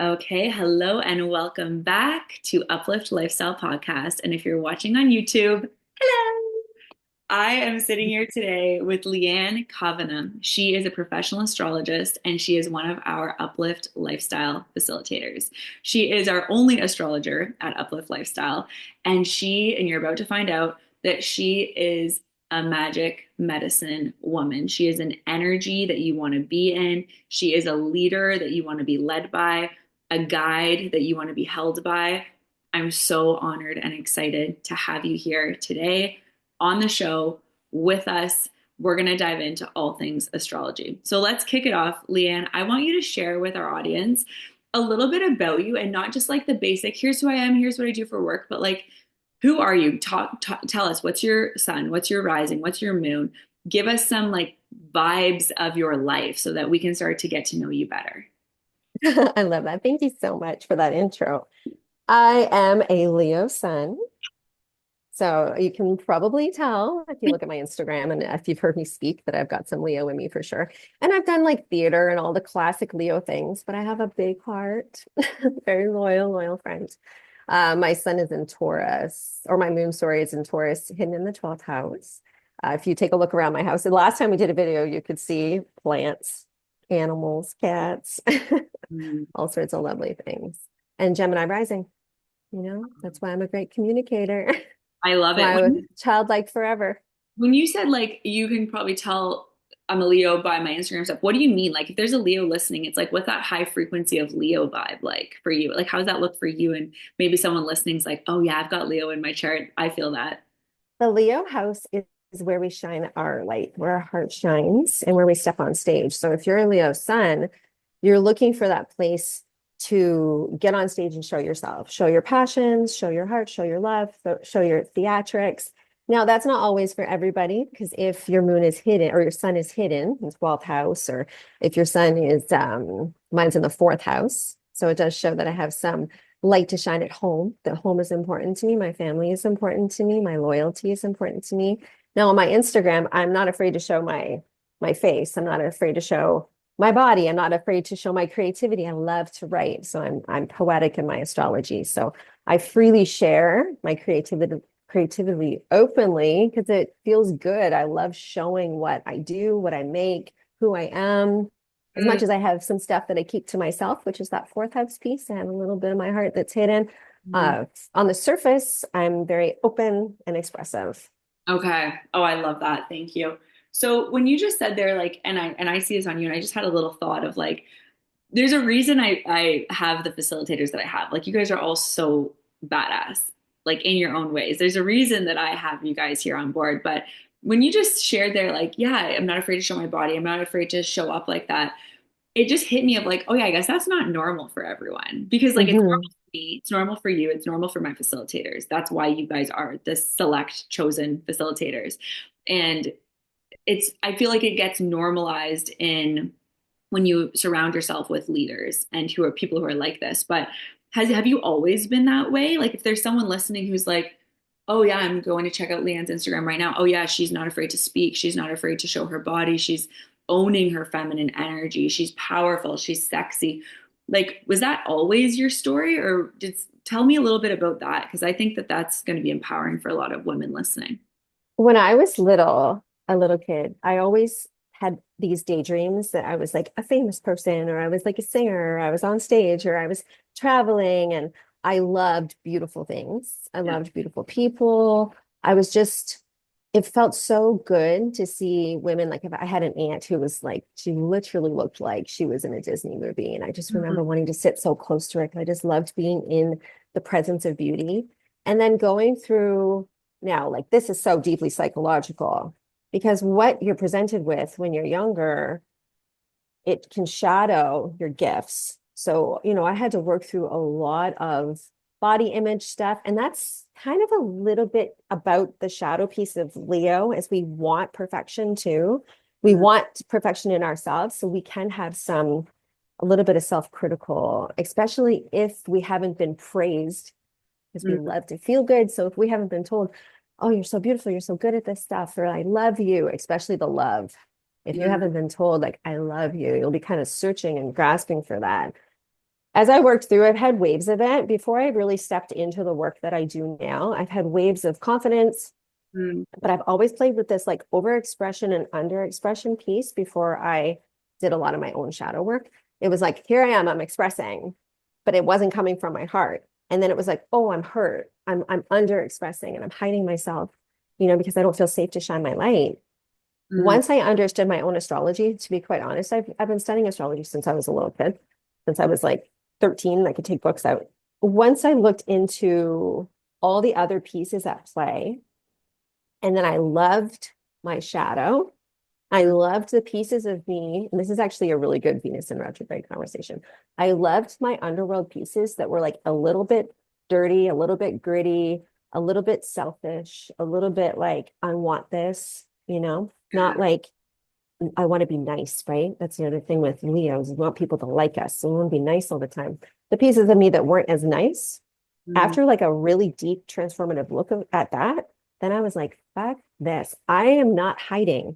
Okay, hello and welcome back to Uplift Lifestyle Podcast. And if you're watching on YouTube, hello. I am sitting here today with Leanne Kavanagh. She is a professional astrologist and she is one of our Uplift Lifestyle Facilitators. She is our only astrologer at Uplift Lifestyle, and you're about to find out that she is a magic medicine woman. She is an energy that you want to be in. She is a leader that you want to be led by, a guide that you want to be held by. I'm so honored and excited to have you here today on the show with us. We're going to dive into all things astrology. So let's kick it off. Leanne, I want you to share with our audience a little bit about you and not just like the basic, here's who I am, here's what I do for work, but like, who are you? Tell us, what's your sun? What's your rising? What's your moon? Give us some like vibes of your life so that we can start to get to know you better. I love that. Thank you so much for that intro. I am a Leo sun. So you can probably tell if you look at my Instagram and if you've heard me speak that I've got some Leo in me for sure. And I've done like theater and all the classic Leo things, but I have a big heart, very loyal friend. My sun is in Taurus, or my moon, sorry, is in Taurus, hidden in the 12th house. If you take a look around my house, the last time we did a video, you could see plants, animals, cats, Mm, all sorts of lovely things. And Gemini rising, that's why I'm a great communicator. I love it. Why I was childlike forever. When you said like you can probably tell I'm a Leo by my Instagram stuff, what do you mean? Like if there's a Leo listening, it's like what's that high frequency of Leo vibe like for you? Like how does that look for you? And maybe someone listening's like, oh yeah, I've got Leo in my chart. I feel that. The Leo house is where we shine our light, where our heart shines, and where we step on stage. So if you're a Leo sun, you're looking for that place to get on stage and show yourself, show your passions, show your heart, show your love, show your theatrics. Now, that's not always for everybody, because if your moon is hidden or your sun is hidden in 12th house, or if your sun is, mine's in the 4th house. So it does show that I have some light to shine at home. That home is important to me. My family is important to me. My loyalty is important to me. Now on my Instagram, I'm not afraid to show my face. I'm not afraid to show my body. I'm not afraid to show my creativity. I love to write. So I'm poetic in my astrology. So I freely share my creativity openly because it feels good. I love showing what I do, what I make, who I am. As Mm, much as I have some stuff that I keep to myself, which is that 4th house piece, I have a little bit of my heart that's hidden. mm. On the surface, I'm very open and expressive. Okay. Oh, I love that. Thank you. So when you just said there, like, and I see this on you, and I just had a little thought of like, there's a reason I have the facilitators that I have. Like, you guys are all so badass, like in your own ways. There's a reason that I have you guys here on board. But when you just shared there, like, yeah, I'm not afraid to show my body. I'm not afraid to show up like that. It just hit me of like, oh yeah, I guess that's not normal for everyone because like it's normal Mhm. for me, it's normal for you, it's normal for my facilitators. That's why you guys are the select chosen facilitators. And I feel like it gets normalized in when you surround yourself with leaders and who are people who are like this. But have you always been that way? Like if there's someone listening who's like, oh yeah, I'm going to check out Leanne's Instagram right now. Oh yeah, she's not afraid to speak. She's not afraid to show her body. She's owning her feminine energy. She's powerful. She's sexy. Like, was that always your story, or tell me a little bit about that? Because I think that that's going to be empowering for a lot of women listening. When I was a little kid, I always had these daydreams that I was like a famous person, or I was like a singer, or I was on stage, or I was traveling, and I loved beautiful things. I Yeah. loved beautiful people. I was just, it felt so good to see women. Like if I had an aunt who was like, she literally looked like she was in a Disney movie. And I just Mhm. remember wanting to sit so close to her because I just loved being in the presence of beauty. And then going through now, like this is so deeply psychological because what you're presented with when you're younger, it can shadow your gifts. So, I had to work through a lot of body image stuff. And that's kind of a little bit about the shadow piece of Leo, as we want perfection too. We Mhm. want perfection in ourselves. So we can have a little bit of self-critical, especially if we haven't been praised, because we Mhm. love to feel good. So if we haven't been told, oh, you're so beautiful, you're so good at this stuff, or I love you, especially the love. If you Mhm. haven't been told, like, I love you, you'll be kind of searching and grasping for that. as I worked through, I've had waves of it. Before I really stepped into the work that I do now, I've had waves of confidence, Mm, but I've always played with this like overexpression and underexpression piece before I did a lot of my own shadow work. It was like, here I am, I'm expressing, but it wasn't coming from my heart. And then it was like, oh, I'm hurt. I'm underexpressing and I'm hiding myself, because I don't feel safe to shine my light. mm, Once I understood my own astrology, to be quite honest, I've been studying astrology since I was a little kid, since I was like 13, I could take books out. Once I looked into all the other pieces at play, and then I loved my shadow. I loved the pieces of me, and this is actually a really good Venus in retrograde conversation. I loved my underworld pieces that were like a little bit dirty, a little bit gritty, a little bit selfish, a little bit like, I want this, yeah. not like I want to be nice, right? That's the other thing with Leos. We want people to like us. So we want to be nice all the time. The pieces of me that weren't as nice, Mm, after like a really deep transformative look at that, then I was like, fuck this. I am not hiding.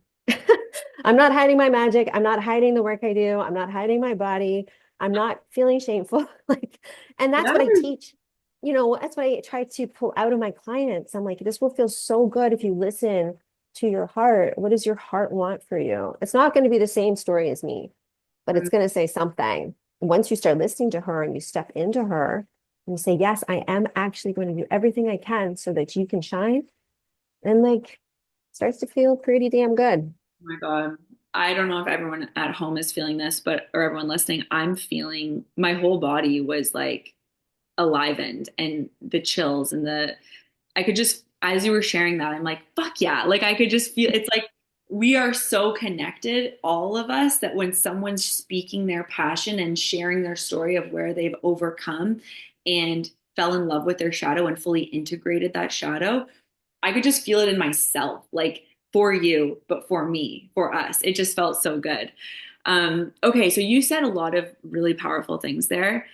I'm not hiding my magic. I'm not hiding the work I do. I'm not hiding my body. I'm not feeling shameful. Like, and that's what I yeah. teach. That's what I try to pull out of my clients. I'm like, this will feel so good if you listen to your heart. What does your heart want for you? It's not going to be the same story as me, but Mm, it's going to say something. Once you start listening to her and you step into her and you say, yes, I am actually going to do everything I can so that you can shine, and like starts to feel pretty damn good. oh my God. I don't know if everyone at home is feeling this, but or everyone listening, I'm feeling my whole body was like alivened and the chills and I could just, as you were sharing that, I'm like, fuck yeah. Like I could just feel it's like we are so connected, all of us, that when someone's speaking their passion and sharing their story of where they've overcome and fell in love with their shadow and fully integrated that shadow, I could just feel it in myself, like for you, but for me, for us. It just felt so good. Okay, so you said a lot of really powerful things there.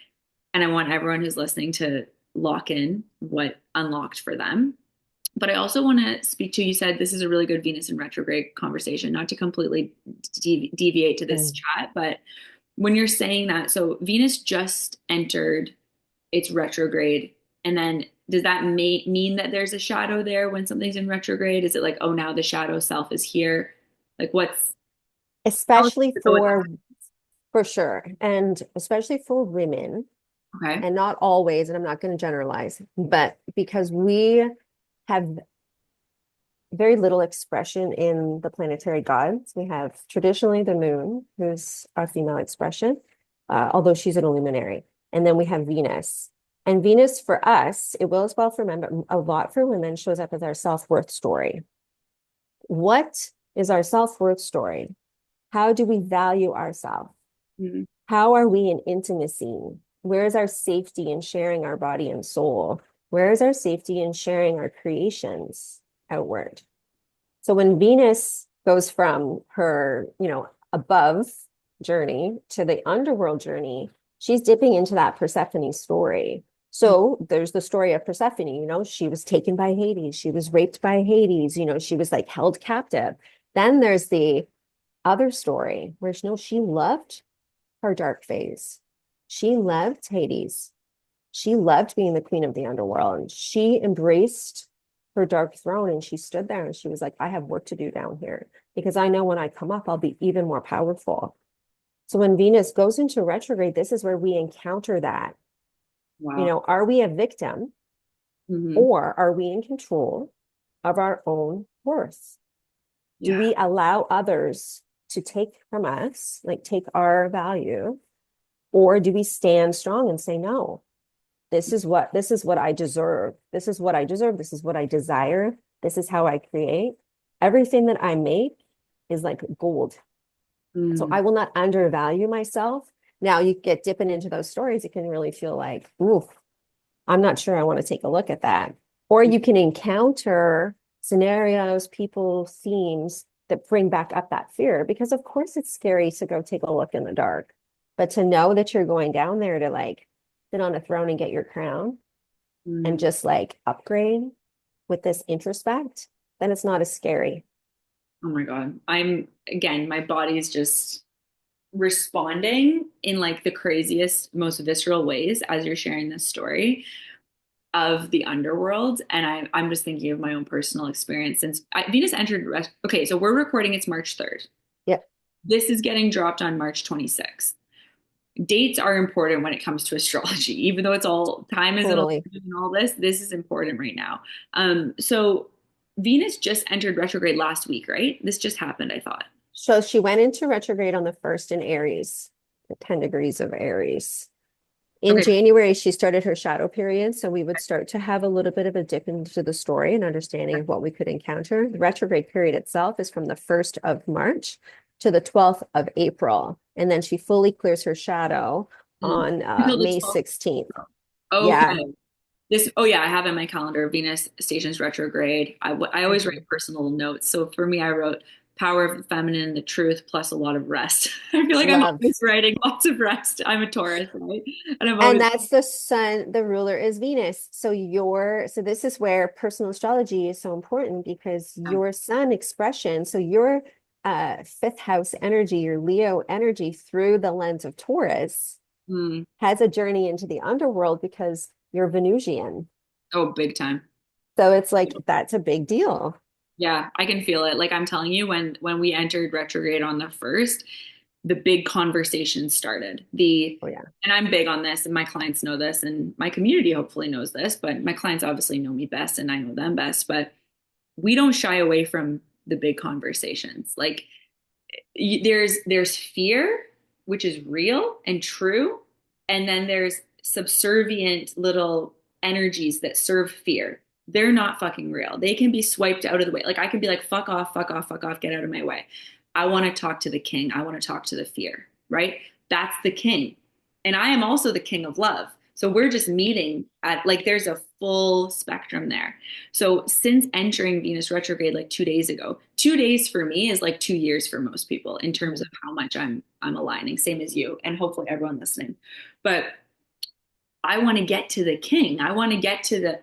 And I want everyone who's listening to lock in what unlocked for them. But I also want to speak to, you said this is a really good Venus in retrograde conversation, not to completely deviate to this Mm. chat, but when you're saying that, so Venus just entered its retrograde, and then does that mean that there's a shadow there when something's in retrograde? Is it like, oh, now the shadow self is here? Like, how does Especially it go with for sure, and especially for women, that? Okay. and not always, and I'm not going to generalize, but because we have very little expression in the planetary gods. We have traditionally the moon, who's our female expression, although she's an luminary. And then we have Venus. And Venus for us, it will as well for men, but a lot for women shows up as our self-worth story. What is our self-worth story? How do we value ourselves? Mm-hmm. How are we in intimacy? Where is our safety in sharing our body and soul? Where is our safety in sharing our creations outward? So when Venus goes from her, above journey to the underworld journey, she's dipping into that Persephone story. So there's the story of Persephone, she was taken by Hades, she was raped by Hades, she was like held captive. Then there's the other story where she loved her dark phase. She loved Hades. She loved being the queen of the underworld. And she embraced her dark throne and she stood there and she was like, I have work to do down here because I know when I come up, I'll be even more powerful. So when Venus goes into retrograde, this is where we encounter that. Wow. Are we a victim Mm-hmm. or are we in control of our own worth? Do Yeah. we allow others to take from us, like take our value, or do we stand strong and say, no, this is what I deserve. This is what I deserve. This is what I desire. This is how I create. Everything that I make is like gold. So Mm. I will not undervalue myself. Now you get dipping into those stories, it can really feel like, ooh, I'm not sure I want to take a look at that. Or you can encounter scenarios, people, themes that bring back up that fear, because of course it's scary to go take a look in the dark. But to know that you're going down there to like sit on a throne and get your crown and Mm. just like upgrade with this introspect, then it's not as scary. Oh my God. Again, my body's just responding in like the craziest, most visceral ways as you're sharing this story of the underworld. And I'm just thinking of my own personal experience since Venus entered. Okay, so we're recording, it's March 3rd. Yeah, This is getting dropped on March 26th. Dates are important when it comes to astrology, even though it's all time is an totally. illusion and all this. This is important right now. So Venus just entered retrograde last week, right? This just happened, I thought. So she went into retrograde on the first in Aries, the 10 degrees of Aries. In Okay. January, she started her shadow period. So we would start to have a little bit of a dip into the story and understanding of what we could encounter. The retrograde period itself is from the 1st of March to the 12th of April. And then she fully clears her shadow Mm. on Until the May 12th. 16th. Yeah, Okay. Oh yeah, I have in my calendar Venus stations retrograde. I always mhm. write personal notes. So for me, I wrote power of the feminine, the truth, plus a lot of rest. I feel like I'm Love. always writing lots of rest. I'm a Taurus, right? And I'm And always, that's the sun, the ruler is Venus. So this is where personal astrology is so important because your sun expression, so your fifth house energy, your Leo energy through the lens of Taurus mm, has a journey into the underworld because you're Venusian. oh, big time. So it's like that's a big deal. Yeah, I can feel it. Like I'm telling you, when we entered retrograde on the first, the big conversation started. Oh yeah. And I'm big on this, and my clients know this, and my community hopefully knows this, but my clients obviously know me best, and I know them best. But we don't shy away from the big conversations. Like there's fear, which is real and true, and then there's subservient little energies that serve fear. They're not fucking real. They can be swiped out of the way. Like I can be like, fuck off, fuck off, fuck off, get out of my way. I want to talk to the king. I want to talk to the fear, right? That's the king. And I am also the king of love. So we're just meeting at like there's a full spectrum there. So since entering Venus retrograde like 2 days ago, 2 days for me is like 2 years for most people in terms of how much I'm aligning, same as you, and hopefully everyone listening. But I want to get to the king. I want to get to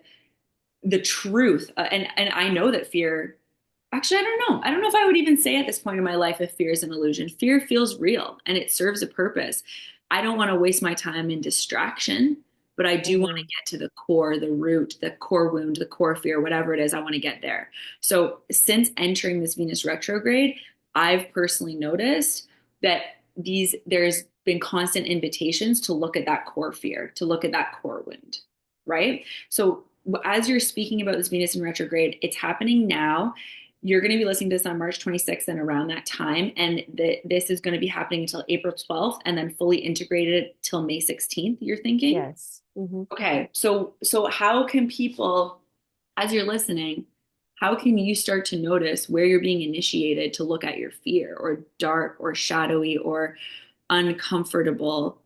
the truth. And I know that fear, actually, I don't know. I don't know if I would even say at this point in my life if fear is an illusion. Fear feels real and it serves a purpose. I don't want to waste my time in distraction, but I do want to Mhm. get to the core, the root, the core wound, the core fear, whatever it is, I want to get there. So since entering this Venus retrograde, I've personally noticed that there's been constant invitations to look at that core fear, to look at that core wound, right? So as you're speaking about this Venus in retrograde, it's happening now. You're going to be listening to this on March 26th and around that time. And this is going to be happening until April 12th and then fully integrated till May 16th, you're thinking? Yes. Mhm. Okay. So how can people, as you're listening, how can you start to notice where you're being initiated to look at your fear or dark or shadowy or uncomfortable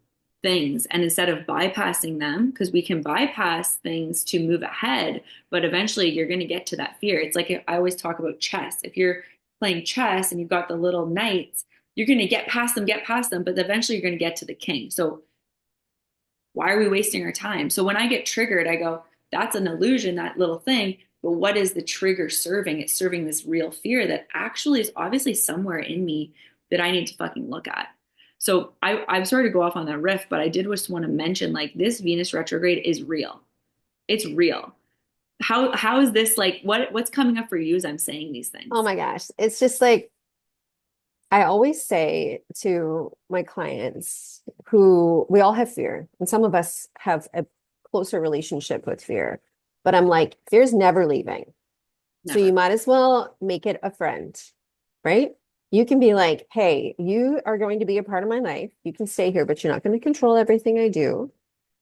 things? And instead of bypassing them, because we can bypass things to move ahead, but eventually you're going to get to that fear. It's like I always talk about chess. If you're playing chess and you've got the little knights, you're going to get past them, but eventually you're going to get to the king. So why are we wasting our time? So when I get triggered, I go, that's an illusion, that little thing. But what is the trigger serving? It's serving this real fear that actually is obviously somewhere in me that I need to fucking look at. So I'm sorry to go off on that riff, but I did just want to mention like this Venus retrograde is real. It's real. How is this like what's coming up for you as I'm saying these Oh things? my gosh. It's just like I always say to my clients who we all have fear, and some of us have a closer relationship with fear, but I'm like, fear's never leaving. So you Never. might as well make it a friend, right? You can be like, hey, you are going to be a part of my life. You can stay here, but you're not going to control everything I do.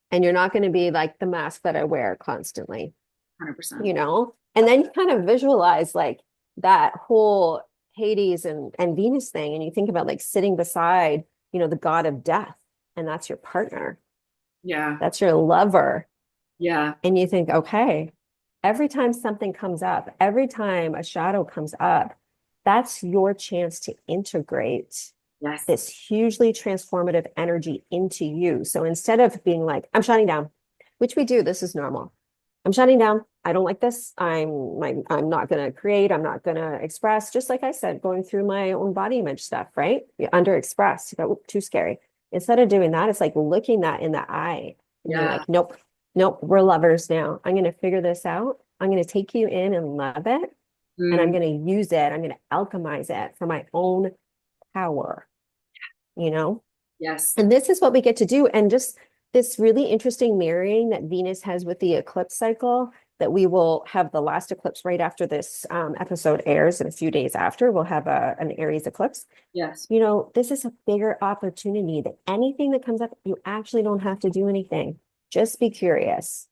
And you're not going to be like the mask that I wear constantly, 100%. you know? And then you kind of visualize like that whole Hades and Venus thing. And you think about like sitting beside, the god of death, and that's your partner, Yeah. that's your lover. Yeah. And you think, okay, every time something comes up, every time a shadow comes up, that's your chance to integrate Yes. this hugely transformative energy into you. So instead of being like, I'm shutting down, which we do, this is normal. I'm shutting down. I don't like this. I'm not going to create. I'm not going to express. Just like I said, going through my own body image stuff, right? You under express. You go, "Ooh, too scary." Instead of doing that, it's like looking that in the eye and being Yeah. like, nope, nope, we're lovers now. I'm going to figure this out. I'm going to take you in and love it. And I'm Mm, going to use it. I'm going to alchemize it for my own power, you know? yes. And this is what we get to do. And just this really interesting mirroring that Venus has with the eclipse cycle, that we will have the last eclipse right after this episode airs, and a few days after, we'll have an Aries eclipse. Yes. You know, this is a bigger opportunity that anything that comes up, you actually don't have to do anything. Just be curious.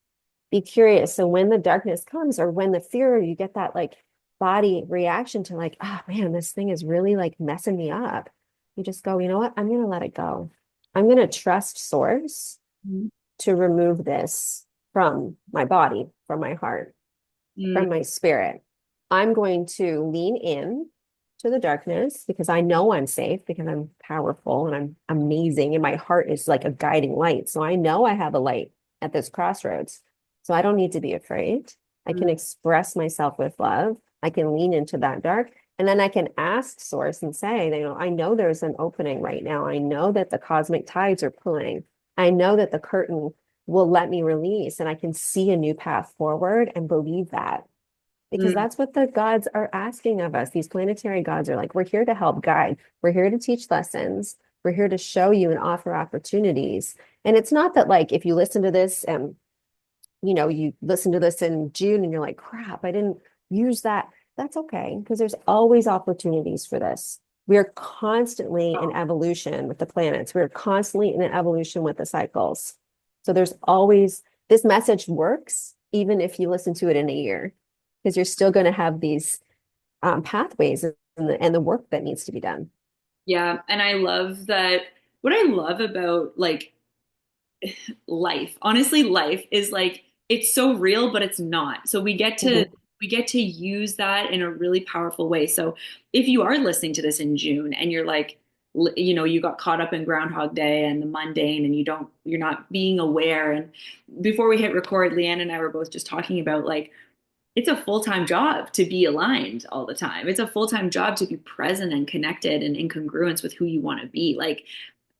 Be curious. So when the darkness comes, or when the fear, you get that like body reaction to like, oh man, this thing is really like messing me up. You just go, you know what? I'm going to let it go. I'm going to trust source Mm, to remove this from my body, from my heart, mm, from my spirit. I'm going to lean in to the darkness because I know I'm safe, because I'm powerful and I'm amazing. And my heart is like a guiding light. So I know I have a light at this crossroads. So I don't need to be afraid. I can mm. express myself with love. I can lean into that dark. And then I can ask source and say, you know, I know there's an opening right now. I know that the cosmic tides are pulling. I know that the curtain will let me release, and I can see a new path forward and believe that, because Mm. that's what the gods are asking of us. These planetary gods are like, we're here to help guide. We're here to teach lessons. We're here to show you and offer opportunities. And it's not that like if you listen to this and you listen to this in June and you're like, crap, I didn't use that. That's okay, because there's always opportunities for this. We are constantly in evolution with the planets. We're constantly in an evolution with the cycles. So there's always, this message works even if you listen to it in a year, because you're still going to have these pathways and the work that needs to be done. Yeah. And I love that. What I love about like life, honestly, life is like it's so real, but it's not. So Mhm. we get to use that in a really powerful way. So if you are listening to this in June and you're like, you got caught up in Groundhog Day and the mundane and you're not being aware. And before we hit record, Leanne and I were both just talking about like it's a full-time job to be aligned all the time. It's a full-time job to be present and connected and in congruence with who you want to be. Like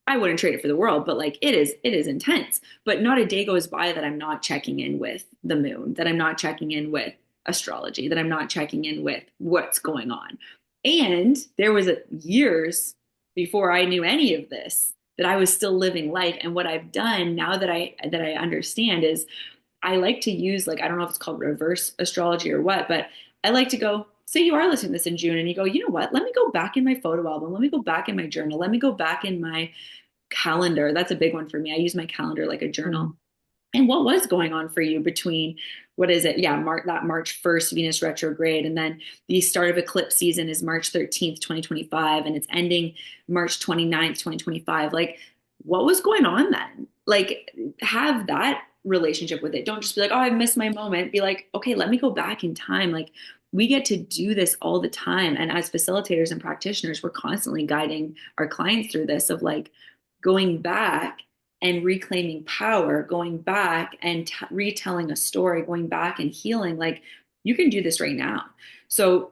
I wouldn't trade it for the world, but like it is intense. But not a day goes by that I'm not checking in with the moon, that I'm not checking in with astrology, that I'm not checking in with what's going on. And there was years before I knew any of this that I was still living life. And what I've done now that I understand is I like to use like I don't know if it's called reverse astrology or what, but I like to go, say you are listening to this in June and you go, you know what? Let me go back in my photo album. Let me go back in my journal. Let me go back in my calendar. That's a big one for me. I use my calendar like a journal. Mhm. And what was going on for you between what is it? Yeah, that March 1st Venus retrograde, and then the start of eclipse season is March 13th, 2025, and it's ending March 29th, 2025. Like, what was going on then? Like, have that relationship with it. Don't just be like, oh, I missed my moment. Be like, okay, let me go back in time. Like, we get to do this all the time. And as facilitators and practitioners, we're constantly guiding our clients through this of like going back and reclaiming power, going back and retelling a story, going back and healing. Like you can do this right now. So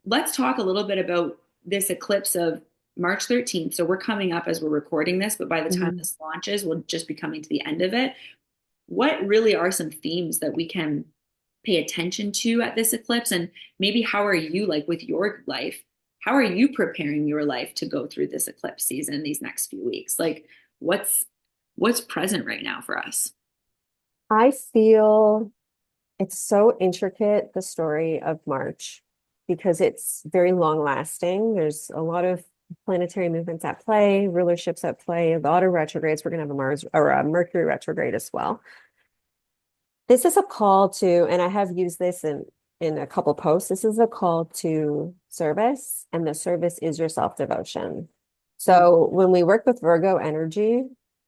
let's talk a little bit about this eclipse of March 13th. So we're coming up as we're recording this, but by the time Mhm. this launches, we'll just be coming to the end of it. What really are some themes that we can pay attention to at this eclipse? And maybe how are you like with your life? How are you preparing your life to go through this eclipse season these next few weeks? Like what's what's present right now for us? I feel it's so intricate, the story of March, because it's very long lasting. There's a lot of planetary movements at play, rulerships at play, a lot of retrogrades. We're going to have a Mars or a Mercury retrograde as well. This is a call to, and I have used this in a couple posts. This is a call to service, and the service is your self-devotion. So when we work with Virgo energy,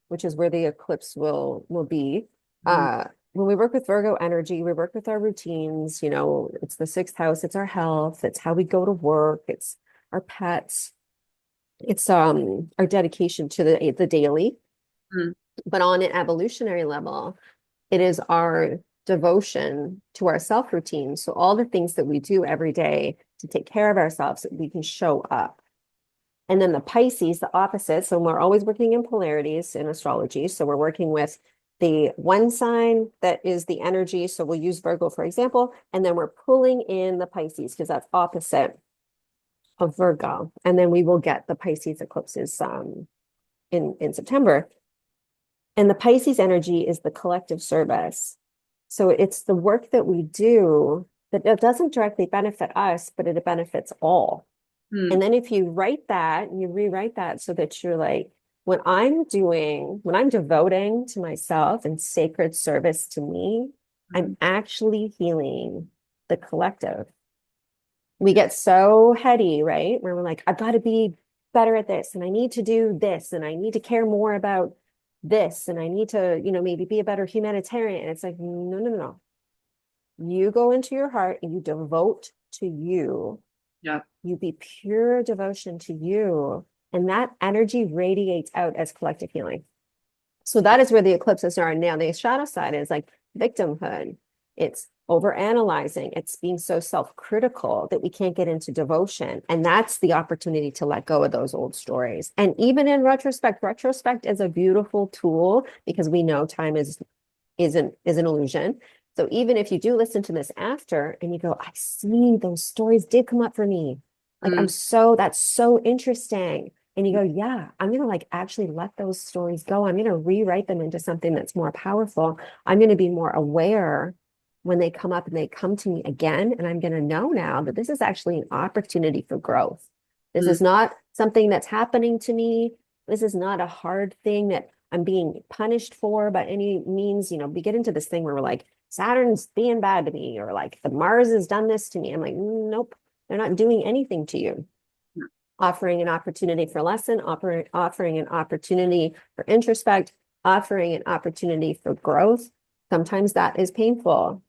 which is where the eclipse will be, Mm-hmm. when we work with Virgo energy, we work with our routines, it's the sixth house, it's our health, it's how we go to work, it's our pets, it's our dedication to the daily. But on an evolutionary level, it is our devotion to our self routine. So all the things that we do every day to take care of ourselves, that we can show up. And then the Pisces, the opposite. So we're always working in polarities in astrology. So we're working with the one sign that is the energy. So we'll use Virgo, for example, and then we're pulling in the Pisces because that's opposite of Virgo. And then we will get the Pisces eclipses in September. And the Pisces energy is the collective service. So it's the work that we do that it doesn't directly benefit us, but it benefits all. Mm. And then if you write that, you rewrite that so that you're like, when I'm devoting to myself and sacred service to me, I'm actually healing the collective. We get so heady, right? Where we're like, I've got to be better at this, and I need to do this, and I need to care more about this, and I need to, maybe be a better humanitarian. It's like, no, no, no, no. You go into your heart and you devote to you. Yeah. You be pure devotion to you, and that energy radiates out as collective healing. So that is where the eclipses are now. The shadow side is like victimhood. It's overanalyzing. It's being so self-critical that we can't get into devotion. And that's the opportunity to let go of those old stories. And even in retrospect is a beautiful tool because we know time is an illusion. So even if you do listen to this after and you go, I see those stories did come up for me. Like, that's so interesting. And you go, yeah, I'm going to like actually let those stories go. I'm going to rewrite them into something that's more powerful. I'm going to be more aware when they come up and they come to me again. And I'm going to know now that this is actually an opportunity for growth. This is not something that's happening to me. This is not a hard thing that I'm being punished for by any means. We get into this thing where we're like, Saturn's being bad to me, or like the Mars has done this to me. I'm like, nope, they're not doing anything to you. Offering an opportunity for lesson, offering an opportunity for introspect, offering an opportunity for growth. Sometimes that is painful,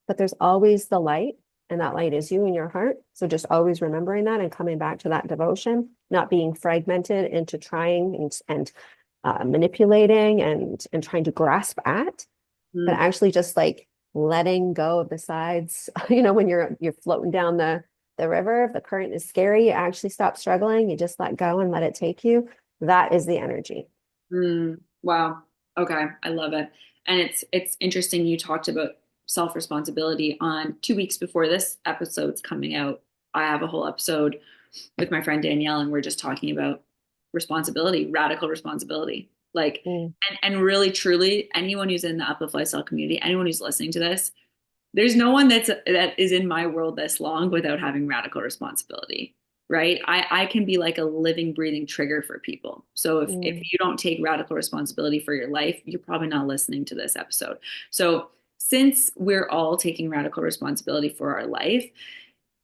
but there's always the light, and that light is you in your heart. So just always remembering that and coming back to that devotion, not being fragmented into trying and manipulating and trying to grasp at, but actually just like letting go of the sides. When you're floating down the river, if the current is scary, you actually stop struggling. You just let go and let it take you. That is the energy. Wow. Okay. I love it. And it's interesting. You talked about self-responsibility on 2 weeks before this episode's coming out. I have a whole episode with my friend Danielle, and we're just talking about responsibility, radical responsibility. Like, and really, truly, anyone who's in the Uplift Lifestyle community, anyone who's listening to this, there's no one that is in my world this long without having radical responsibility, right? I can be like a living, breathing trigger for people. So if you don't take radical responsibility for your life, you're probably not listening to this episode. So since we're all taking radical responsibility for our life,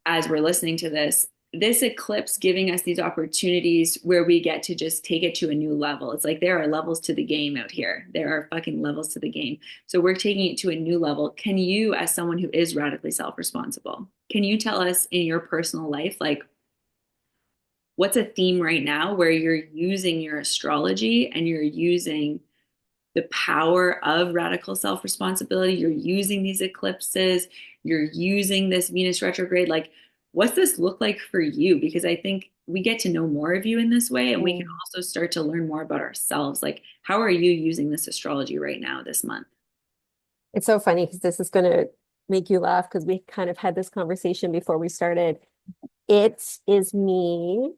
as we're listening to this eclipse giving us these opportunities where we get to just take it to a new level. It's like there are levels to the game out here. There are fucking levels to the game. So we're taking it to a new level. Can you, as someone who is radically self-responsible, can you tell us in your personal life, like, what's a theme right now where you're using your astrology and you're using the power of radical self-responsibility? You're using these eclipses, you're using this Venus retrograde. Like, what's this look like for you? Because I think we get to know more of you in this way, and we can also start to learn more about ourselves. Like, how are you using this astrology right now this month? It's so funny because this is going to make you laugh because we kind of had this conversation before we started. It is me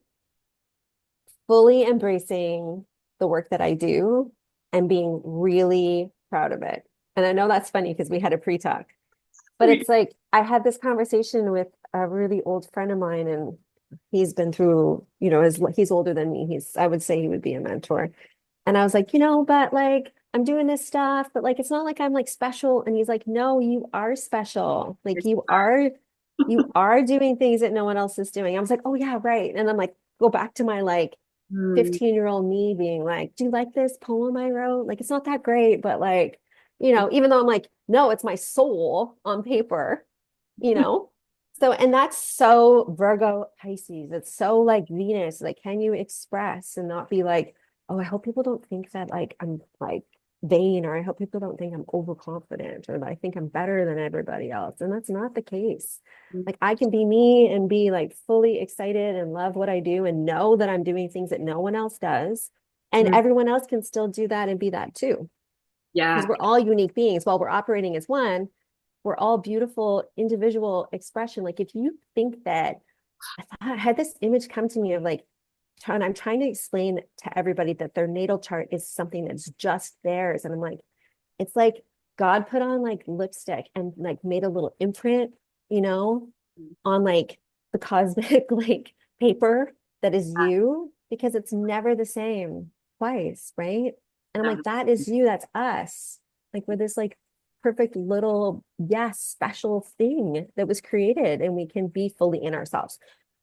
fully embracing the work that I do and being really proud of it. And I know that's funny because we had a pre-talk, but it's like I had this conversation with a really old friend of mine, and he's been through, he's older than me. I would say he would be a mentor. And I was like, but like I'm doing this stuff, but like it's not like I'm like special. And he's like, no, you are special. Like you are doing things that no one else is doing. I was like, oh yeah, right. And I'm like, go back to my like 15-year-old me being like, do you like this poem I wrote? Like, it's not that great, but like, even though I'm like, no, it's my soul on paper, you know? So, and that's so Virgo Pisces. It's so like Venus. Like, can you express and not be like, oh, I hope people don't think that like I'm like vain, or I hope people don't think I'm overconfident or that I think I'm better than everybody else. And that's not the case. Like I can be me and be like fully excited and love what I do and know that I'm doing things that no one else does. And Mm. everyone else can still do that and be that too. Because Yeah. we're all unique beings. While we're operating as one, we're all beautiful individual expression. Like if you think that I had this image come to me of like, I'm trying to explain to everybody that their natal chart is something that's just theirs. And I'm like, it's like God put on like lipstick and like made a little imprint, you know, on like the cosmic like paper that is you, because it's never the same twice, right? And I'm Yeah. like, that is you, that's us. Like we're this like perfect little, yes, special thing that was created and we can be fully in ourselves.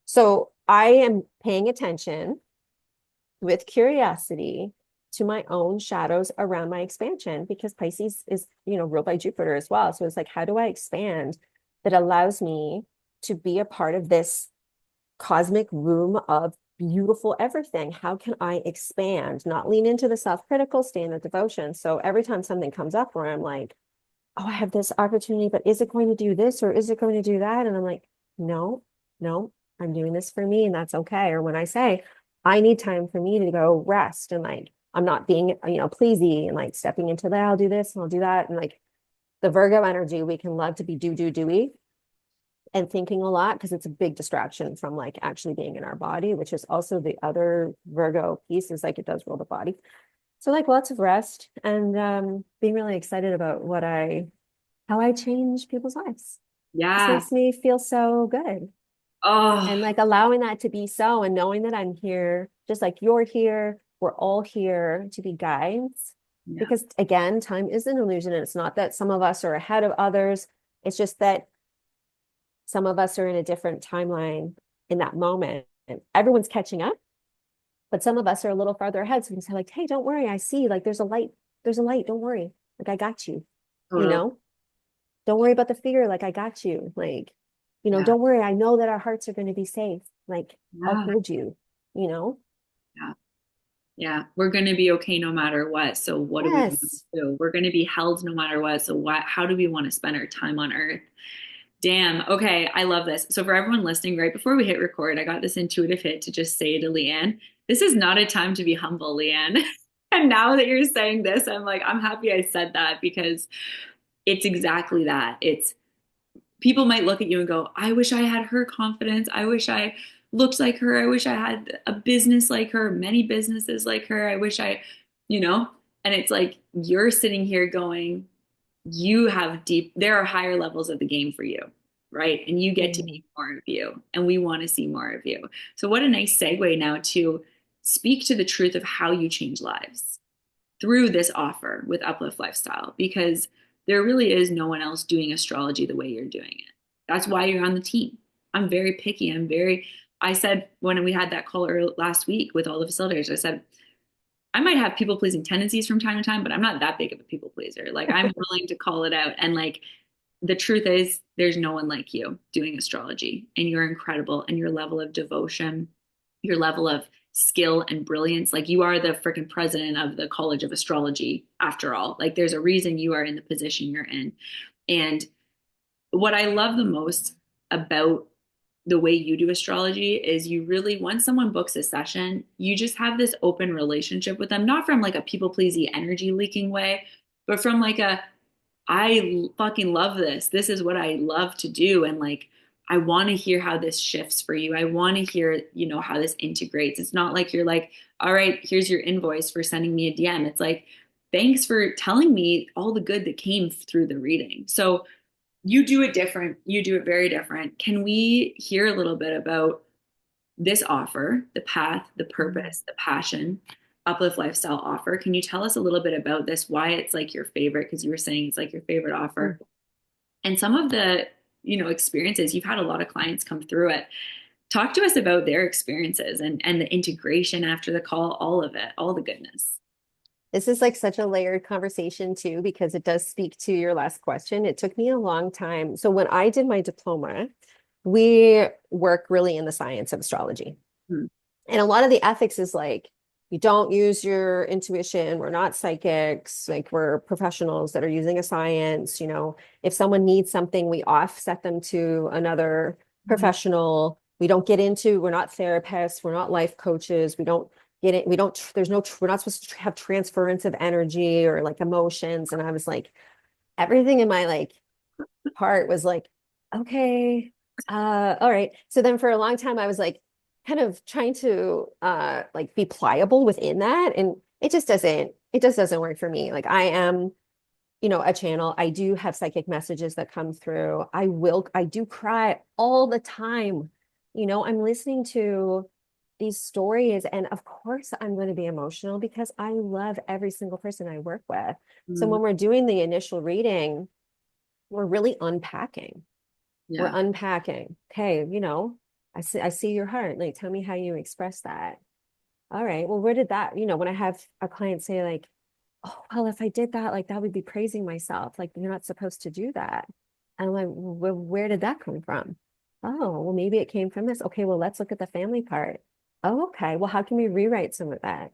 So I am paying attention with curiosity to my own shadows around my expansion, because Pisces is, ruled by Jupiter as well. So it's like, how do I expand that allows me to be a part of this cosmic room of beautiful everything? How can I expand, not lean into the self-critical, stay in the devotion? So every time something comes up where I'm like, oh, I have this opportunity, but is it going to do this or is it going to do that? And I'm like, no, no, I'm doing this for me and that's okay. Or when I say, I need time for me to go rest and like, I'm not being, pleasy and like stepping into that, I'll do this and I'll do that. And like the Virgo energy, we can love to be doey and thinking a lot because it's a big distraction from like actually being in our body, which is also the other Virgo piece, is like it does rule the body. So like lots of rest and being really excited about how I change people's lives. This Yeah. makes me feel so good. Oh, And like allowing that to be so, and knowing that I'm here, just like you're here, we're all here to be guides. yeah. Because again, time is an illusion. And it's not that some of us are ahead of others. It's just that some of us are in a different timeline in that moment. And everyone's catching up, but some of us are a little farther ahead. So we can say, like, hey, don't worry. I see, like, there's a light. Don't worry. Like, I got you, you Totally. know? Don't worry about the fear. Like, I got you. Like, Yeah. don't worry. I know that our hearts are going to be safe. Like, I'll Yeah. hold you, you know? Yeah. Yeah. We're going to be okay no matter what. So what do we want to Yes. do? We're going to be held no matter what. So how do we want to spend our time on earth? Damn. Okay. I love this. So for everyone listening, right before we hit record, I got this intuitive hit to just say to Leanne, this is not a time to be humble, Leanne. And now that you're saying this, I'm like, I'm happy I said that because it's exactly that. It's people might look at you and go, I wish I had her confidence. I wish I looked like her. I wish I had a business like her, many businesses like her. I wish you know, and it's like you're sitting here going, you have there are higher levels of the game for you, right? And you get to Mm. be more of you, and we want to see more of you. So, what a nice segue now to speak to the truth of how you change lives through this offer with Uplift Lifestyle, because there really is no one else doing astrology the way you're doing it. That's why you're on the team. I'm very picky. I said when we had that call last week with all the facilitators, I said, I might have people pleasing tendencies from time to time, but I'm not that big of a people pleaser. Like I'm willing to call it out. And like the truth is, there's no one like you doing astrology, and you're incredible. And your level of devotion, your level of skill and brilliance, like you are the freaking president of the College of Astrology, after all. Like there's a reason you are in the position you're in. And what I love the most about the way you do astrology is you really, once someone books a session, you just have this open relationship with them, not from like a people pleasy energy leaking way, but from like I fucking love this. This is what I love to do. And like, I want to hear how this shifts for you. I want to hear, how this integrates. It's not like you're like, all right, here's your invoice for sending me a DM. It's like, thanks for telling me all the good that came through the reading. So you do it different. You do it very different. Can we hear a little bit about this offer, the path, the Mm. purpose, the passion, Uplift Lifestyle offer? Can you tell us a little bit about this, why it's like your favorite? Because you were saying it's like your favorite offer. And some of the, experiences, you've had a lot of clients come through it. Talk to us about their experiences and the integration after the call, all of it, all the goodness. This is like such a layered conversation too, because it does speak to your last question. It took me a long time. So when I did my diploma, we work really in the science of astrology. Hmm. And a lot of the ethics is like You don't use your intuition. We're not psychics. Like we're professionals that are using a science. If someone needs something, we offset them to another Mhm. professional. We're not therapists. We're not life coaches. We don't get it. We're not supposed to have transference of energy or like emotions. And I was like, everything in my like heart was like, okay, all right. So then for a long time, I was like kind of trying to like be pliable within that. And it just doesn't work for me. Like I am, a channel. I do have psychic messages that come through. I do cry all the time. I'm listening to these stories, and of course I'm going to be emotional because I love every single person I work with. So Mm, when we're doing the initial reading, we're really unpacking. We're yeah. unpacking. Okay, I see your heart. Like, tell me how you express that. All right. Well, where did that, when I have a client say, like, oh, well, if I did that, like, that would be praising myself. Like, you're not supposed to do that. And I'm like, well, where did that come from? Oh, well, maybe it came from this. Okay, well, let's look at the family part. Oh, okay. Well, how can we rewrite some of that?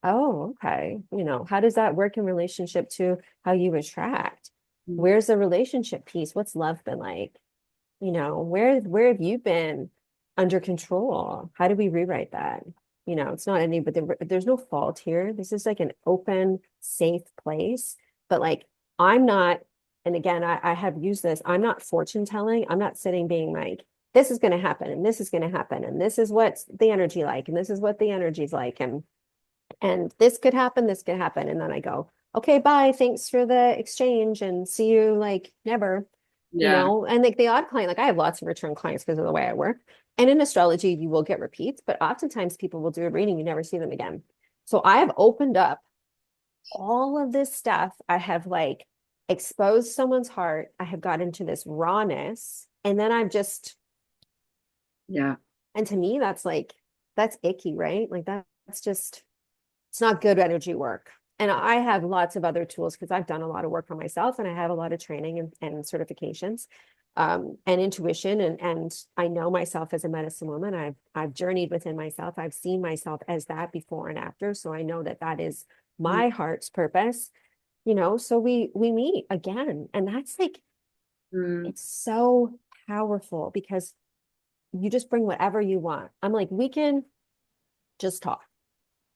Oh, okay. How does that work in relationship to how you attract? Mm, Where's the relationship piece? What's love been like? Where have you been under control? How do we rewrite that? It's not any, but there's no fault here. This is like an open, safe place. But like, I'm not, and again, I have used this, I'm not fortune telling. I'm not sitting being like, this is going to happen and this is going to happen and this is what's the energy like and this is what the energy's like and this could happen. And then I go, okay, bye. Thanks for the exchange and see you like never, yeah. and like the odd client, like I have lots of return clients because of the way I work. And in astrology, you will get repeats, but oftentimes people will do a reading, you never see them again. So I have opened up all of this stuff. I have like exposed someone's heart. I have got into this rawness. And then Yeah. and to me, that's icky, right? Like that's just, it's not good energy work. And I have lots of other tools because I've done a lot of work for myself and I have a lot of training and certifications and intuition. And I know myself as a medicine woman. I've journeyed within myself. I've seen myself as that before and after. So I know that that is Mm, my heart's purpose, so we meet again. And that's like, mm, it's so powerful because you just bring whatever you want. I'm like, we can just talk.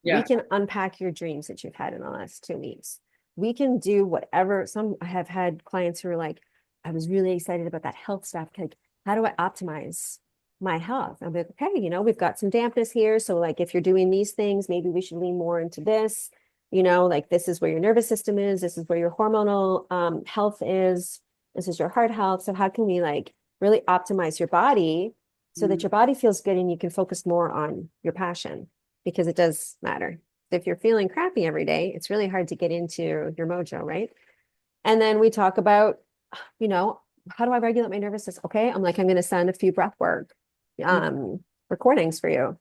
We yeah. can unpack your dreams that you've had in the last 2 weeks. We can do whatever. I have had clients who are like, I was really excited about that health stuff. Like, how do I optimize my health? I'm like, okay, we've got some dampness here. So, like, if you're doing these things, maybe we should lean more into this. Like this is where your nervous system is. This is where your hormonal health is. This is your heart health. So, how can we like really optimize your body so that Mm, your body feels good and you can focus more on your passion? Because it does matter. If you're feeling crappy every day, it's really hard to get into your mojo, right? And then we talk about, you know, how do I regulate my nervous system? Okay, I'm like, I'm going to send a few breath work mm, recordings for you.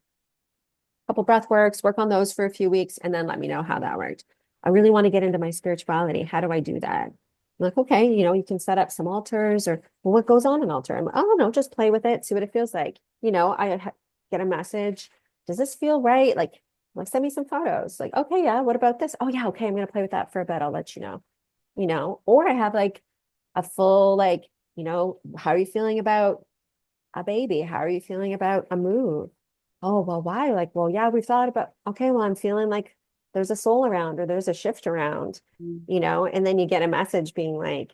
A couple breath works, work on those for a few weeks, and then let me know how that worked. I really want to get into my spirituality. How do I do that? I'm like, okay, you can set up some altars or well, what goes on an altar? I'm like, oh no, just play with it, see what it feels like. Get a message. Does this feel right? Like send me some photos. Like, okay, yeah, what about this? Oh yeah, okay, I'm gonna play with that for a bit. I'll let you know. Or I have like a full like, how are you feeling about a baby? How are you feeling about a move? Oh, well, why? Like, well, yeah, we've thought about, okay, well, I'm feeling like there's a soul around or there's a shift around, mm, and then you get a message being like,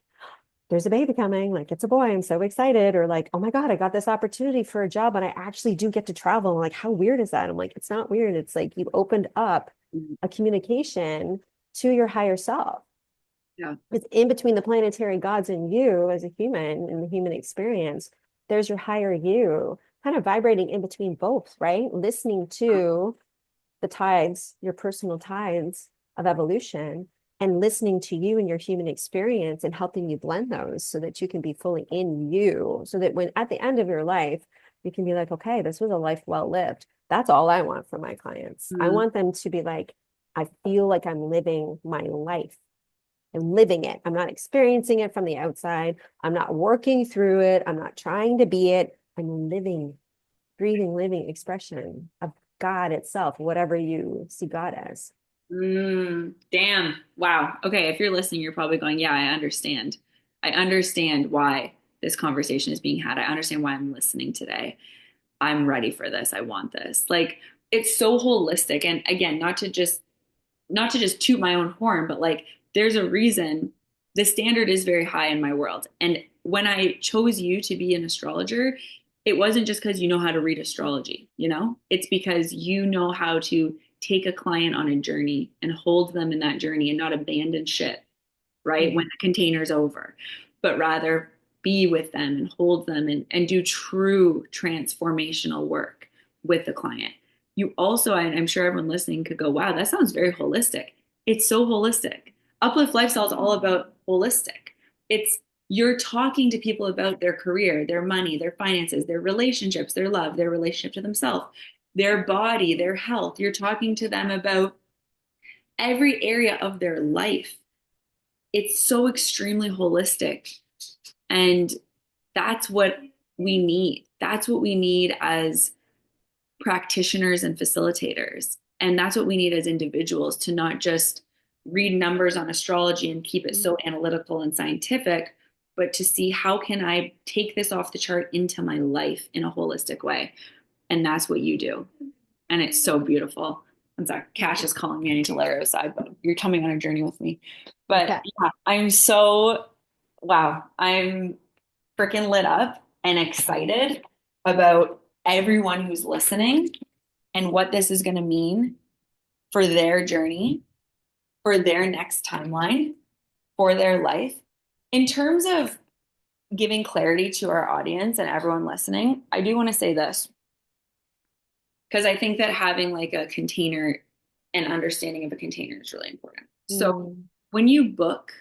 there's a baby coming, like it's a boy, I'm so excited, or like, oh my God, I got this opportunity for a job and I actually do get to travel. I'm like, how weird is that? I'm like, it's not weird. It's like you've opened up mm, a communication to your higher self. yeah. It's in between the planetary gods and you as a human in the human experience. There's your higher you kind of vibrating in between both, right? Listening to the tides, your personal tides of evolution, and listening to you and your human experience and helping you blend those so that you can be fully in you. So that when at the end of your life, you can be like, okay, this was a life well lived. That's all I want for my clients. I Mm, want them to be like, I feel like I'm living my life. I'm living it. I'm not experiencing it from the outside. I'm not working through it. I'm not trying to be it. I'm living, breathing, living expression of God itself, whatever you see God as. Damn. Wow. Okay. If you're listening, you're probably going, yeah, I understand. I understand why this conversation is being had. I understand why I'm listening today. I'm ready for this. I want this. Like, it's so holistic. And again, not to just toot my own horn, but like there's a reason the standard is very high in my world. And when I chose you to be an astrologer, it wasn't just because you know how to read astrology, it's because you know how to take a client on a journey and hold them in that journey and not abandon shit, right? When the container's over, but rather be with them and hold them and do true transformational work with the client. You also, I'm sure everyone listening could go, wow, that sounds very holistic. It's so holistic. Uplift Lifestyle is all about holistic. It's you're talking to people about their career, their money, their finances, their relationships, their love, their relationship to themselves, their body, their health. You're talking to them about every area of their life. It's so extremely holistic. And that's what we need. That's what we need as practitioners and facilitators. And that's what we need as individuals, to not just read numbers on astrology and keep it so analytical and scientific, but to see how can I take this off the chart into my life in a holistic way. And that's what you do. And it's so beautiful. I'm sorry, Cash is calling me. I need to let her outside, but you're coming on a journey with me. But Okay. yeah, I'm so, wow, I'm freaking lit up and excited about everyone who's listening and what this is going to mean for their journey, for their next timeline, for their life. In terms of giving clarity to our audience and everyone listening, I do want to say this because I think that having like a container and understanding of a container is really important. So when you book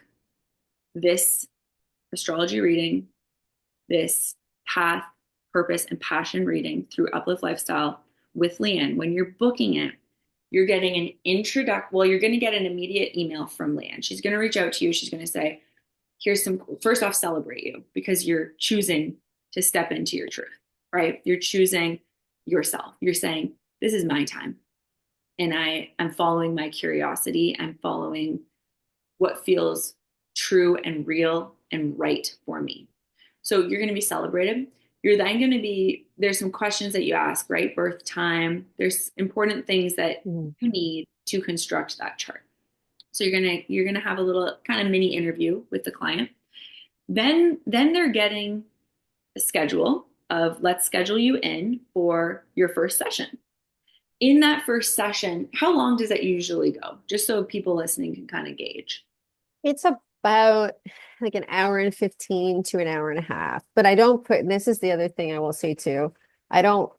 this astrology reading, this path, purpose, and passion reading through Uplift Lifestyle with Leanne, when you're booking it, you're getting an introduction. Well, you're going to get an immediate email from Leanne. She's going to reach out to you. She's going to say, here's some, first off, celebrate you because you're choosing to step into your truth, right? You're choosing yourself. You're saying, this is my time. And I'm following my curiosity. I'm following what feels true and real and right for me. So you're going to be celebrated. You're then going to be, there's some questions that you ask, right? Birth time. There's important things that you need to construct that chart. So you're gonna have a little kind of mini interview with the client. Then they're getting a schedule of let's schedule you in for your first session. In that first session, how long does that usually go? Just so people listening can kind of gauge. It's about like an hour and 15 to an hour and a half. But I don't put, and this is the other thing I will say too, I don't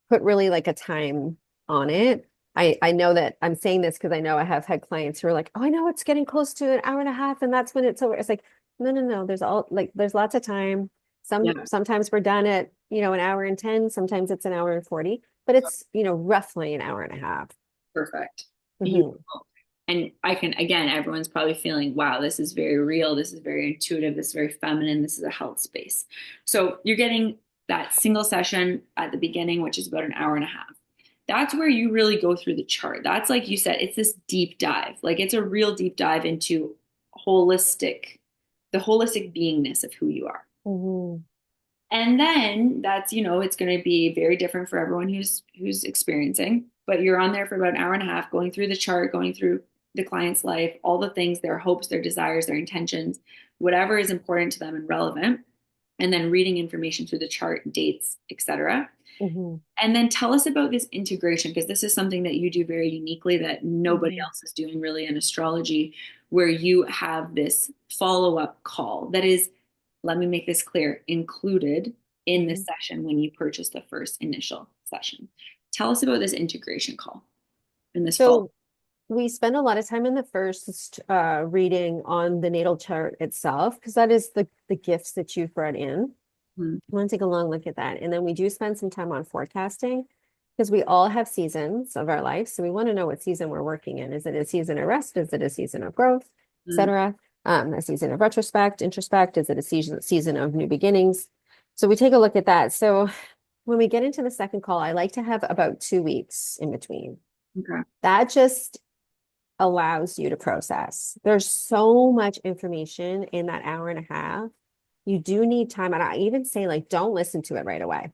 put really like a time on it. I know that I'm saying this because I know I have had clients who are like, oh, I know it's getting close to an hour and a half, and that's when it's over. It's like, no. There's lots of time. Yeah, Sometimes we're done at, an hour and 10, sometimes it's an hour and 40, but it's, roughly an hour and a half. perfect. Mhm. And I can, again, everyone's probably feeling, wow, this is very real. This is very intuitive. This is very feminine. This is a health space. So you're getting that single session at the beginning, which is about an hour and a half. That's where you really go through the chart. That's like you said, it's this deep dive. Like it's a real deep dive into the holistic beingness of who you are. Mhm. And then that's, it's going to be very different for everyone who's experiencing, but you're on there for about an hour and a half going through the chart, going through the client's life, all the things, their hopes, their desires, their intentions, whatever is important to them and relevant, and then reading information through the chart, dates, etc. Mhm. And then tell us about this integration, because this is something that you do very uniquely that nobody Mhm. else is doing really in astrology, where you have this follow-up call that is, let me make this clear, included in the Mhm. session when you purchase the first initial session. Tell us about this integration call and this follow. So we spend a lot of time in the first reading on the natal chart itself, because that is the gifts that you've brought in. Mhm. I want to take a long look at that. And then we do spend some time on forecasting because we all have seasons of our life. So we want to know what season we're working in. Is it a season of rest? Is it a season of growth, etc.? A season of retrospect, introspect? Is it a season of new beginnings? So we take a look at that. So when we get into the second call, I like to have about 2 weeks in between. Okay. That just allows you to process. There's so much information in that hour and a half. You do need time. And I even say, like, don't listen to it right away.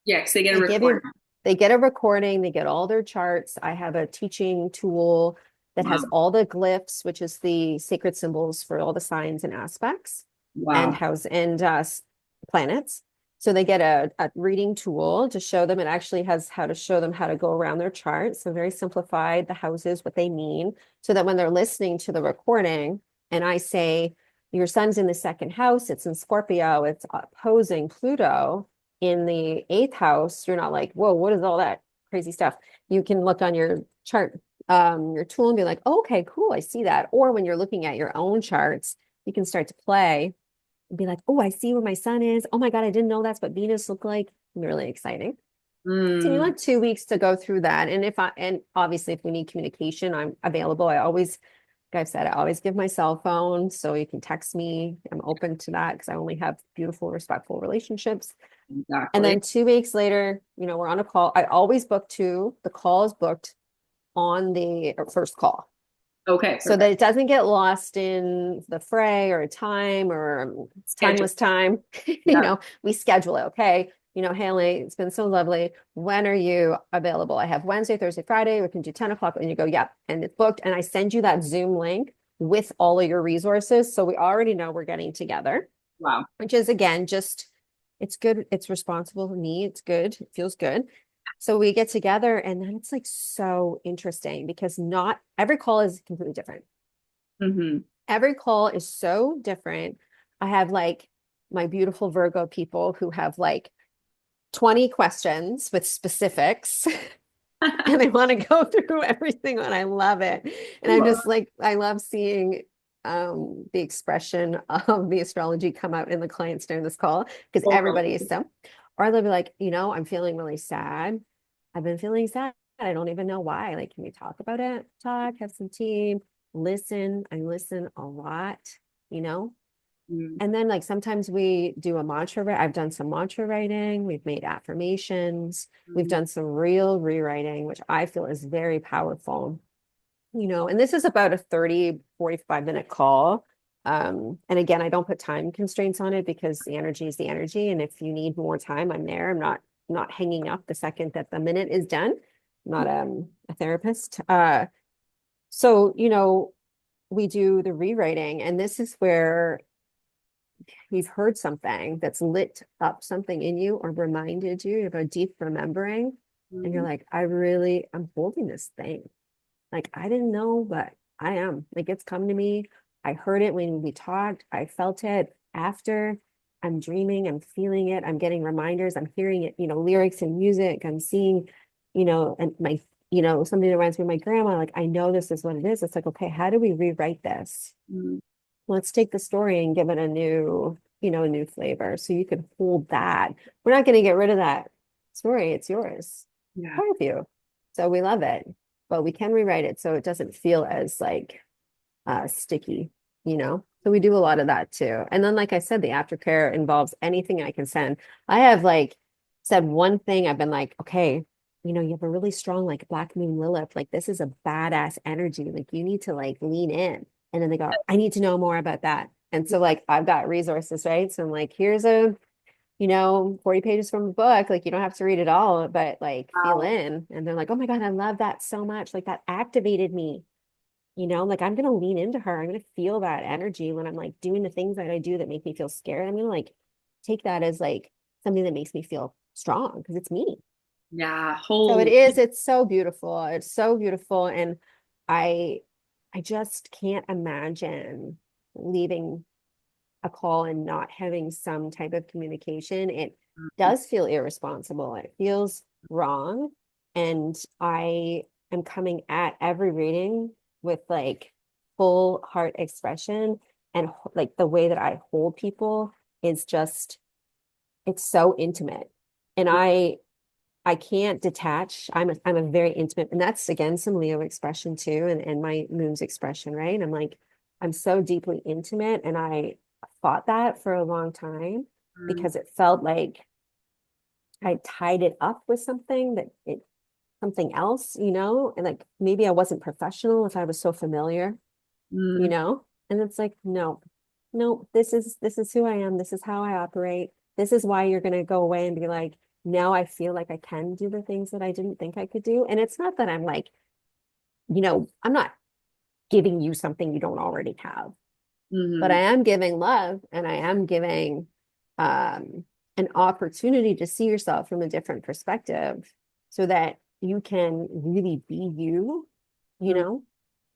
Yeah, because they get a They give recording. you, they get a recording, they get all their charts. I have a teaching tool that Wow. has all the glyphs, which is the sacred symbols for all the signs and aspects and Wow. planets. So they get a reading tool to show them. It actually has how to show them how to go around their chart. So very simplified, the houses, what they mean, so that when they're listening to the recording and I say, your sun's in the second house, it's in Scorpio, it's opposing Pluto in the eighth house, you're not like, whoa, what is all that crazy stuff? You can look on your chart, your tool and be like, oh, okay, cool, I see that. Or when you're looking at your own charts, you can start to play and be like, oh, I see where my sun is. Oh my God, I didn't know that's what Venus looked like. Really exciting. So you Mm, want 2 weeks to go through that. And obviously if we need communication, I'm available. Like I've said, I always give my cell phone so you can text me. I'm open to that because I only have beautiful, respectful relationships. And exactly. then 2 weeks later, we're on a call. I always book two. The call is booked on the first call Okay, so that perfect. it doesn't get lost in the fray or time or it's Schedule. timeless time. Yeah. We schedule it. Okay. Haley, it's been so lovely. When are you available? I have Wednesday, Thursday, Friday. We can do 10 o'clock. And you go, yep. And it's booked. And I send you that Zoom link with all of your resources. So we already know we're getting together, Wow. which is again, just it's good. It's responsible for me. It's good. It feels good. So we get together and then it's like so interesting because not every call is completely different. Hmm. Every call is so different. I have like my beautiful Virgo people who have like 20 questions with specifics and they want to go through everything and I love it. And I'm Love just like, I love seeing the expression of the astrology come out in the clients during this call because everybody is totally. so, or they'll be like, I'm feeling really sad. I've been feeling sad. I don't even know why. Like, can we talk about it? Talk, have some tea, listen. I listen a lot, you know? Mm, And then like sometimes we do a mantra. I've done some mantra writing. We've made affirmations. We've mm, done some real rewriting, which I feel is very powerful. And this is about a 30, 45-minute call. And again, I don't put time constraints on it because the energy is the energy. And if you need more time, I'm there. I'm not hanging up the second that the minute is done. I'm not a therapist. So we do the rewriting, and this is where you've heard something that's lit up something in you or reminded you of a deep remembering. And you're mm, like, I'm holding this thing. Like, I didn't know, but I am. Like, it's come to me. I heard it when we talked. I felt it after. I'm dreaming. I'm feeling it. I'm getting reminders. I'm hearing it, lyrics and music. I'm seeing, and something that reminds me of my grandma. Like, I know this is what it is. It's like, okay, how do we rewrite this? mm. Let's take the story and give it a new flavor. So you can hold that. We're not going to get rid of that story. It's yours, Yeah. part of you. So we love it, but we can rewrite it so it doesn't feel as like sticky. So we do a lot of that too. And then, like I said, the aftercare involves anything I can send. I have like said one thing, I've been like, okay, you have a really strong like Black Moon Lilith. Like this is a badass energy. Like you need to like lean in. And then they go, I need to know more about that. And so like I've got resources, right? So I'm like, here's 40 pages from a book. Like you don't have to read it all, but like feel Wow. in. And they're like, oh my God, I love that so much. Like that activated me. Like I'm gonna lean into her. I'm gonna feel that energy when I'm like doing the things that I do that make me feel scared. I'm gonna like take that as like something that makes me feel strong because it's me. Yeah. So it Holy. is, it's so beautiful. It's so beautiful. And I I just can't imagine leaving a call and not having some type of communication. It does feel irresponsible. It feels wrong. And I am coming at every reading with like full heart expression and like the way that I hold people is just it's so intimate. And I can't detach. I'm a very intimate, and that's again some Leo expression too, and my moon's expression, right? I'm so deeply intimate, and I fought that for a long time Mm, because it felt like I tied it up with something that it something else, and like maybe I wasn't professional if I was so familiar, Mm, and it's like, no, no, this is who I am. This is how I operate. This is why you're going to go away and be like, now I feel like I can do the things that I didn't think I could do. And it's not that I'm like, I'm not giving you something you don't already have, but I mhm, am giving love and I am giving um, an opportunity to see yourself from a different perspective so that you can really be you, you mm, know,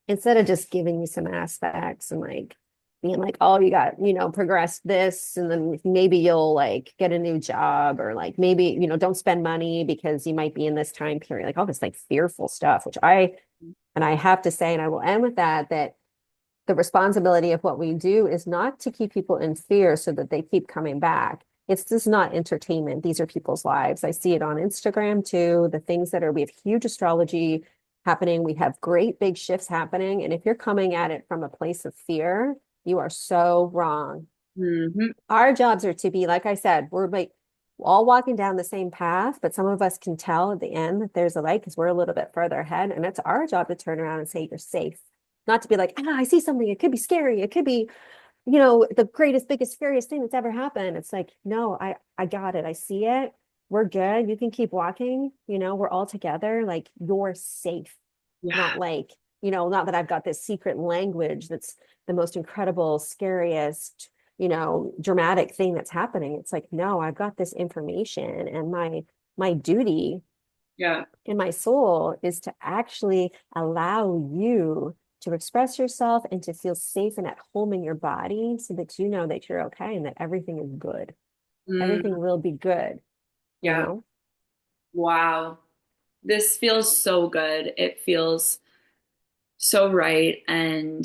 instead of just giving you some aspects and like being like, oh, you got, progress this, and then maybe you'll like get a new job, or like maybe, don't spend money because you might be in this time period, like all this like fearful stuff, and I have to say, and I will end with that the responsibility of what we do is not to keep people in fear so that they keep coming back. It's just not entertainment. These are people's lives. I see it on Instagram too. The things that are, we have huge astrology happening. We have great big shifts happening. And if you're coming at it from a place of fear, you are so wrong. mhm. Our jobs are to be, like I said, we're like all walking down the same path, but some of us can tell at the end that there's a light because we're a little bit further ahead. And it's our job to turn around and say, you're safe. Not to be like, I see something. It could be scary. It could be, the greatest, biggest, scariest thing that's ever happened. It's like, no, I got it. I see it. We're good. You can keep walking. We're all together. Like, you're safe. Yeah. Not like, not that I've got this secret language that's the most incredible, scariest, dramatic thing that's happening. It's like, no, I've got this information, and my duty Yeah. in my soul is to actually allow you to express yourself and to feel safe and at home in your body so that you know that you're okay and that everything is good. Mm, Everything will be good, you yeah. know? Wow. This feels so good. It feels so right. And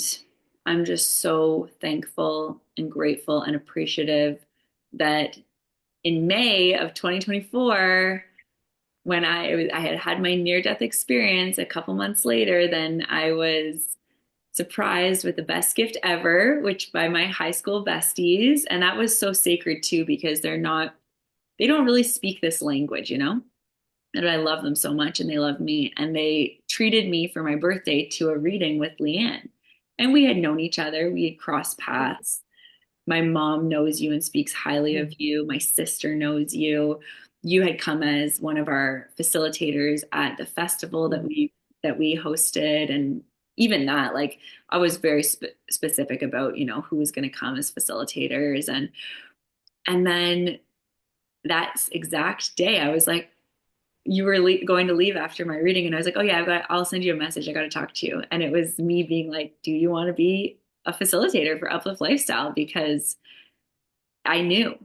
I'm just so thankful and grateful and appreciative that in May of 2024, when I had had my near-death experience a couple months later, then I was surprised with the best gift ever, which by my high school besties. And that was so sacred too, because they don't really speak this language, And I love them so much and they love me. And they treated me for my birthday to a reading with Leanne. And we had known each other, we had crossed paths. My mom knows you and speaks highly of you. My sister knows you. You had come as one of our facilitators at the festival that Mhm. we hosted, and even that, like, I was very specific about, who was going to come as facilitators, and then that exact day, I was like, you were going to leave after my reading, and I was like, oh yeah, I'll send you a message. I got to talk to you, and it was me being like, do you want to be a facilitator for Uplift Lifestyle? Because I knew.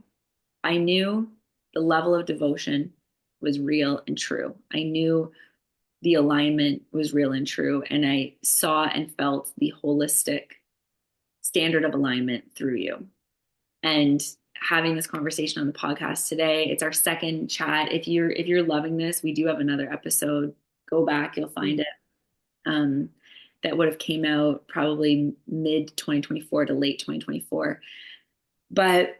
I knew the level of devotion was real and true. I knew the alignment was real and true. And I saw and felt the holistic standard of alignment through you. And having this conversation on the podcast today, it's our second chat. If you're loving this, we do have another episode. Go back, you'll find it. Um, that would have came out probably mid 2024 to late 2024. But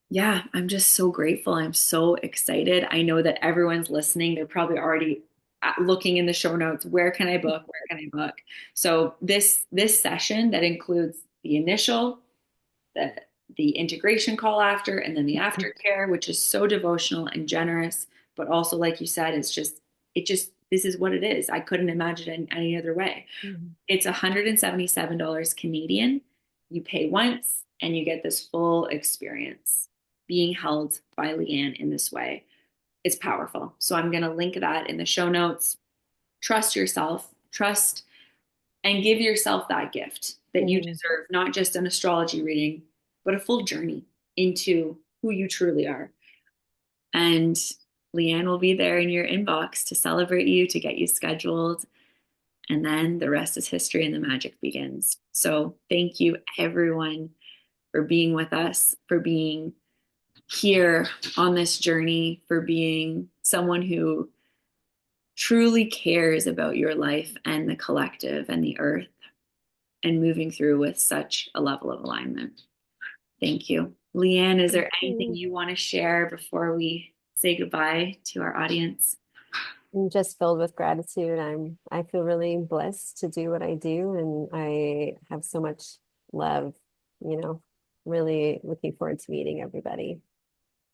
yeah, I'm just so grateful. I'm so excited. I know that everyone's listening. They're probably already looking in the show notes. Where can I book? Where can I book? So this session that includes the initial, the the integration call after, and then the aftercare, which is so devotional and generous, but also like you said, it just this is what it is. I couldn't imagine it any other way. Mhm. It's $177 Canadian. You pay once and you get this full experience being held by Leanne in this way. It's powerful. So I'm going to link that in the show notes. Trust yourself, trust and give yourself that gift that you Mhm. deserve, not just an astrology reading, but a full journey into who you truly are. And Leanne will be there in your inbox to celebrate you, to get you scheduled. And then the rest is history and the magic begins. So thank you, everyone, for being with us, for being here on this journey, for being someone who truly cares about your life and the collective and the earth, and moving through with such a level of alignment. Thank you. Leanne, is Thank there anything you. you want to share before we say goodbye to our audience. I'm just filled with gratitude. I feel really blessed to do what I do, and I have so much love, you know, really looking forward to meeting everybody.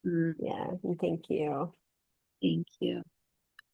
Mm, Yeah, and thank you. thank you.